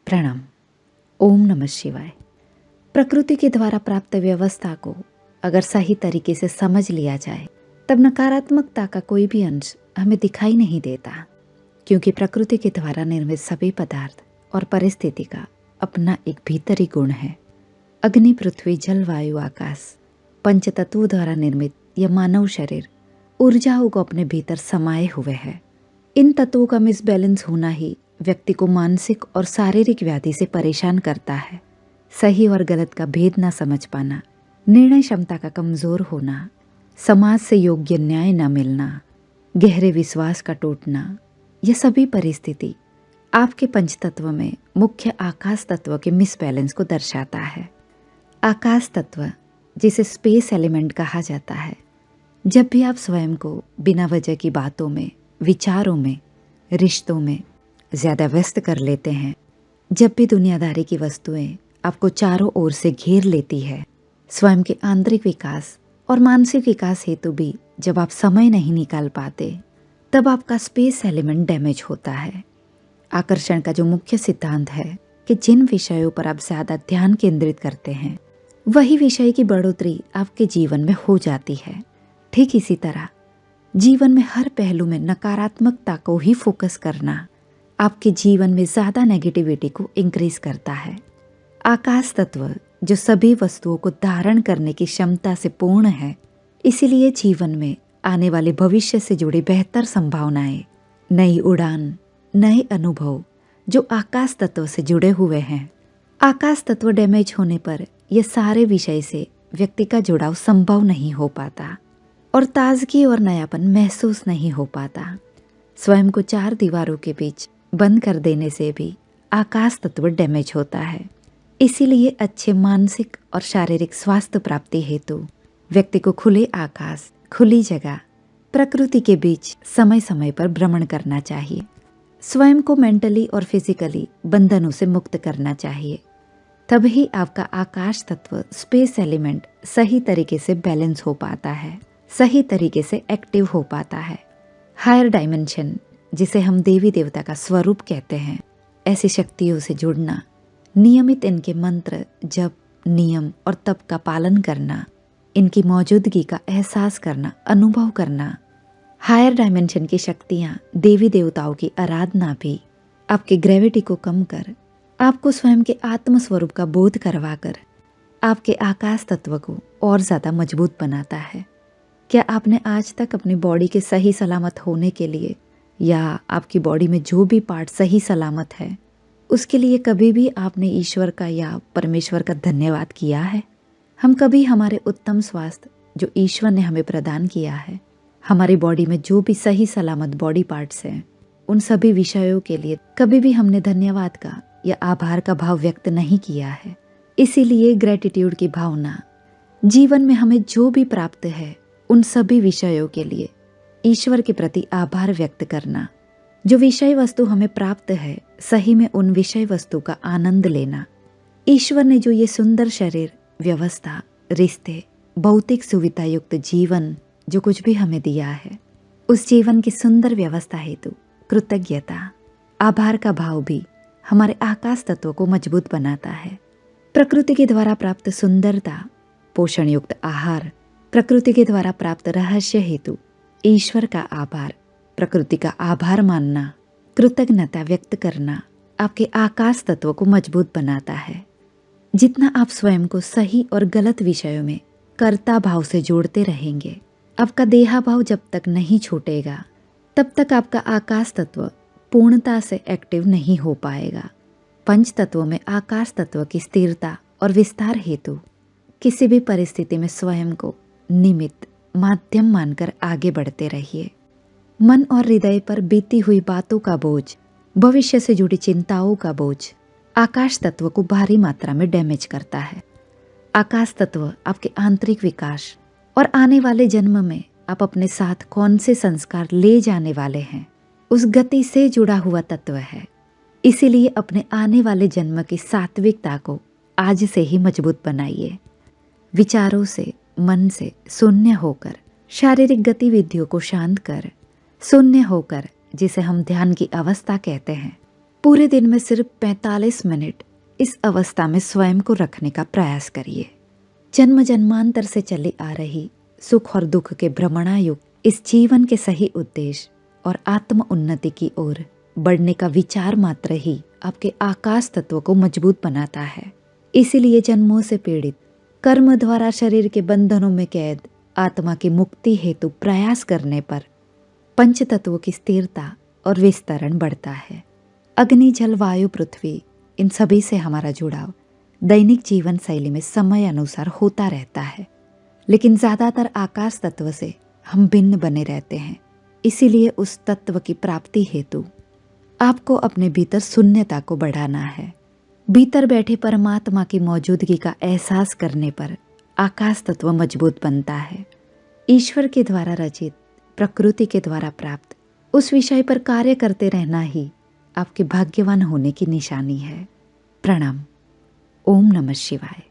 प्रणाम। ओम नमः शिवाय। प्रकृति के द्वारा प्राप्त व्यवस्था को अगर सही तरीके से समझ लिया जाए तब नकारात्मकता का कोई भी अंश हमें दिखाई नहीं देता, क्योंकि प्रकृति के द्वारा निर्मित सभी पदार्थ और परिस्थिति का अपना एक भीतरी गुण है। अग्नि, पृथ्वी, जल, वायु, आकाश, पंच तत्वों द्वारा निर्मित यह मानव शरीर ऊर्जाओं को अपने भीतर समाये हुए है। इन तत्वों का मिसबैलेंस होना ही व्यक्ति को मानसिक और शारीरिक व्याधि से परेशान करता है। सही और गलत का भेद न समझ पाना, निर्णय क्षमता का कमजोर होना, समाज से योग्य न्याय न मिलना, गहरे विश्वास का टूटना, यह सभी परिस्थिति आपके पंच तत्व में मुख्य आकाश तत्व के मिसबैलेंस को दर्शाता है। आकाश तत्व, जिसे स्पेस एलिमेंट कहा जाता है, जब भी आप स्वयं को बिना वजह की बातों में, विचारों में, रिश्तों में ज़्यादा व्यस्त कर लेते हैं, जब भी दुनियादारी की वस्तुएं आपको चारों ओर से घेर लेती है, स्वयं के आंतरिक विकास और मानसिक विकास हेतु भी जब आप समय नहीं निकाल पाते, तब आपका स्पेस एलिमेंट डैमेज होता है। आकर्षण का जो मुख्य सिद्धांत है कि जिन विषयों पर आप ज़्यादा ध्यान केंद्रित करते हैं, वही विषय की बढ़ोतरी आपके जीवन में हो जाती है। ठीक इसी तरह जीवन में हर पहलू में नकारात्मकता को ही फोकस करना आपके जीवन में ज़्यादा नेगेटिविटी को इंक्रीज करता है। आकाश तत्व जो सभी वस्तुओं को धारण करने की क्षमता से पूर्ण है, इसीलिए जीवन में आने वाले भविष्य से जुड़ी बेहतर संभावनाएं, नई उड़ान, नए अनुभव जो आकाश तत्व से जुड़े हुए हैं। आकाश तत्व डैमेज होने पर यह सारे विषय से व्यक्ति का जुड़ाव संभव नहीं हो पाता और ताजगी और नयापन महसूस नहीं हो पाता। स्वयं को चार दीवारों के बीच बंद कर देने से भी आकाश तत्व डैमेज होता है। इसीलिए अच्छे मानसिक और शारीरिक स्वास्थ्य प्राप्ति हेतु व्यक्ति को खुले आकाश, खुली जगह, प्रकृति के बीच समय समय पर भ्रमण करना चाहिए। स्वयं को मेंटली और फिजिकली बंधनों से मुक्त करना चाहिए। तभी आपका आकाश तत्व, स्पेस एलिमेंट सही तरीके से बैलेंस हो पाता है, सही तरीके से एक्टिव हो पाता है। हायर डायमेंशन, जिसे हम देवी देवता का स्वरूप कहते हैं, ऐसी शक्तियों से जुड़ना, नियमित इनके मंत्र, जप, नियम और तप का पालन करना, इनकी मौजूदगी का एहसास करना, अनुभव करना। हायर डायमेंशन की शक्तियाँ, देवी देवताओं की आराधना भी आपकी ग्रेविटी को कम कर आपको स्वयं के आत्म स्वरूप का बोध करवाकर आपके आकाश तत्व को और ज़्यादा मजबूत बनाता है। क्या आपने आज तक अपनी बॉडी के सही सलामत होने के लिए या आपकी बॉडी में जो भी पार्ट सही सलामत है, उसके लिए कभी भी आपने ईश्वर का या परमेश्वर का धन्यवाद किया है? हम कभी हमारे उत्तम स्वास्थ्य जो ईश्वर ने हमें प्रदान किया है, हमारी बॉडी में जो भी सही सलामत बॉडी पार्ट्स हैं, उन सभी विषयों के लिए कभी भी हमने धन्यवाद का या आभार का भाव व्यक्त नहीं किया है। इसीलिए ग्रेटिट्यूड की भावना, जीवन में हमें जो भी प्राप्त है उन सभी विषयों के लिए ईश्वर के प्रति आभार व्यक्त करना, जो विषय वस्तु हमें प्राप्त है सही में उन विषय वस्तु का आनंद लेना। ईश्वर ने जो ये सुंदर शरीर, व्यवस्था, रिश्ते, भौतिक सुविधा युक्त जीवन जो कुछ भी हमें दिया है, उस जीवन की सुंदर व्यवस्था हेतु कृतज्ञता, आभार का भाव भी हमारे आकाश तत्व को मजबूत बनाता है। प्रकृति के द्वारा प्राप्त सुंदरता, पोषण युक्त आहार, प्रकृति के द्वारा प्राप्त रहस्य हेतु ईश्वर का आभार, प्रकृति का आभार मानना, कृतज्ञता व्यक्त करना आपके आकाश तत्व को मजबूत बनाता है। जितना आप स्वयं को सही और गलत विषयों में कर्ता भाव से जोड़ते रहेंगे, आपका देहा भाव जब तक नहीं छूटेगा, तब तक आपका आकाश तत्व पूर्णता से एक्टिव नहीं हो पाएगा। पंच तत्वों में आकाश तत्व की स्थिरता और विस्तार हेतु किसी भी परिस्थिति में स्वयं को निमित्त, माध्यम मानकर आगे बढ़ते रहिए। मन और हृदय पर बीती हुई बातों का बोझ, भविष्य से जुड़ी चिंताओं का बोझ आकाश तत्व को भारी मात्रा में डैमेज करता है। आकाश तत्व आपके आंतरिक विकास और आने वाले जन्म में आप अपने साथ कौन से संस्कार ले जाने वाले हैं, उस गति से जुड़ा हुआ तत्व है। इसीलिए अपने आने वाले जन्म की सात्विकता को आज से ही मजबूत बनाइए। विचारों से, मन से शून्य होकर, शारीरिक गतिविधियों को शांत कर, शून्य होकर, जिसे हम ध्यान की अवस्था कहते हैं, पूरे दिन में सिर्फ 45 मिनट इस अवस्था में स्वयं को रखने का प्रयास करिए। जन्म जन्मांतर से चली आ रही सुख और दुख के भ्रमणायुक्त इस जीवन के सही उद्देश्य और आत्म उन्नति की ओर बढ़ने का विचार मात्र ही आपके आकाश तत्व को मजबूत बनाता है। इसीलिए जन्मों से पीड़ित, कर्म द्वारा शरीर के बंधनों में कैद आत्मा की मुक्ति हेतु प्रयास करने पर पंच तत्वों की स्थिरता और विस्तरण बढ़ता है। अग्नि, जल, वायु, पृथ्वी, इन सभी से हमारा जुड़ाव दैनिक जीवन शैली में समय अनुसार होता रहता है, लेकिन ज्यादातर आकाश तत्व से हम भिन्न बने रहते हैं। इसीलिए उस तत्व की प्राप्ति हेतु आपको अपने भीतर शून्यता को बढ़ाना है। भीतर बैठे परमात्मा की मौजूदगी का एहसास करने पर आकाश तत्व मजबूत बनता है। ईश्वर के द्वारा रचित, प्रकृति के द्वारा प्राप्त उस विषय पर कार्य करते रहना ही आपके भाग्यवान होने की निशानी है। प्रणाम। ओम नमः शिवाय।